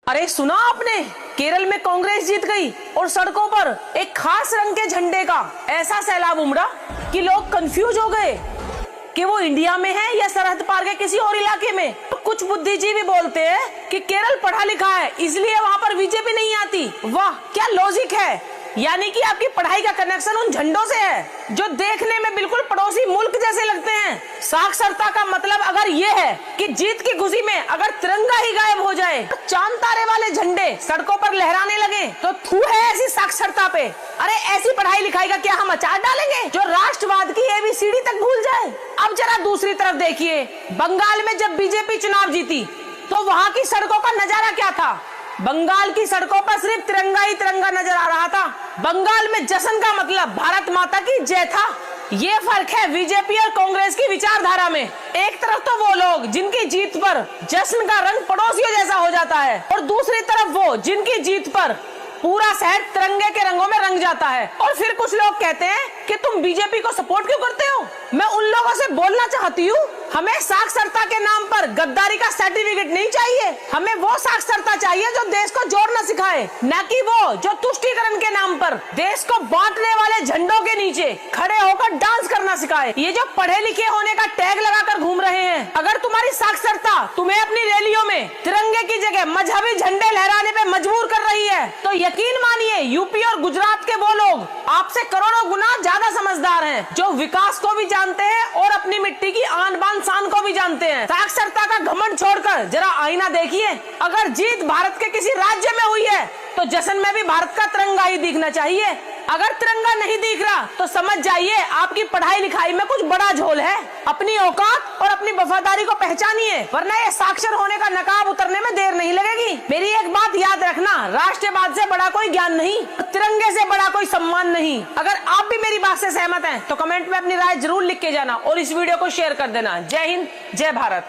अरे सुना आपने, केरल में कांग्रेस जीत गई और सड़कों पर एक खास रंग के झंडे का ऐसा सैलाब उमड़ा कि लोग कंफ्यूज हो गए कि वो इंडिया में है या सरहद पार के किसी और इलाके में। तो कुछ बुद्धिजीवी बोलते हैं कि केरल पढ़ा लिखा है इसलिए वहाँ पर बीजेपी नहीं आती। वाह क्या लॉजिक है, यानी कि आपकी पढ़ाई का कनेक्शन उन झंडों से है जो देखने में बिल्कुल पड़ोसी मुल्क जैसे लगते हैं। साक्षरता का मतलब अगर ये है कि जीत की खुशी में अगर तिरंगा ही गायब हो जाए, तो चांद तारे वाले झंडे सड़कों पर लहराने लगे, तो थू है ऐसी साक्षरता पे। अरे ऐसी पढ़ाई लिखाई का क्या हम अचार डालेंगे जो राष्ट्रवाद की ABCD तक भूल जाए। अब जरा दूसरी तरफ देखिए, बंगाल में जब बीजेपी चुनाव जीती तो वहाँ की सड़कों का नजारा क्या था। बंगाल की सड़कों पर सिर्फ तिरंगा ही तिरंगा नजर आ रहा था। बंगाल में जश्न का मतलब भारत माता की जय था। ये फर्क है बीजेपी और कांग्रेस की विचारधारा में। एक तरफ तो वो लोग जिनकी जीत पर जश्न का रंग पड़ोसियों जैसा हो जाता है, और दूसरी तरफ वो जिनकी जीत पर पूरा शहर तिरंगे के रंगों में रंग जाता है। और फिर कुछ लोग कहते हैं कि तुम बीजेपी को सपोर्ट क्यों करते हो। मैं उन लोगों से बोलना चाहती हूँ, हमें साक्षरता के नाम पर गद्दारी का सर्टिफिकेट नहीं चाहिए। हमें वो साक्षरता चाहिए जो देश को जोड़ना सिखाए, न कि वो जो तुष्टीकरण के नाम पर देश को बांटने वाले झंडों के नीचे खड़े होकर डांस करना सिखाए। ये जो पढ़े लिखे होने का टैग लगाकर घूम रहे हैं, अगर तुम्हारी साक्षरता तुम्हें अपनी रैलियों में तिरंगे की जगह मजहबी झंडे लहराने पे मजबूर कर रही है, तो यकीन मानिए यूपी और गुजरात के वो लोग आपसे करोड़ों गुना ज्यादा समझदार हैं, जो विकास को भी जानते हैं और अपनी मिट्टी की आन बान शान को भी जानते हैं। साक्षरता का घमंड छोड़कर जरा आईना देखिए। अगर जीत भारत के किसी राज्य में हुई है तो जश्न में भी भारत का तिरंगा ही दिखना चाहिए। अगर तिरंगा नहीं दिख रहा तो समझ जाइए आपकी पढ़ाई लिखाई में कुछ बड़ा झोल है। अपनी औकात और अपनी वफादारी को पहचानिए, वरना ये साक्षर होने का नकाब उतरने में देर नहीं लगेगी। मेरी एक बात याद रखना, राष्ट्रवाद से बड़ा कोई ज्ञान नहीं, तिरंगे से बड़ा कोई सम्मान नहीं। अगर आप भी मेरी बात से सहमत हैं तो कमेंट में अपनी राय जरूर लिख के जाना और इस वीडियो को शेयर कर देना। जय हिंद, जय भारत।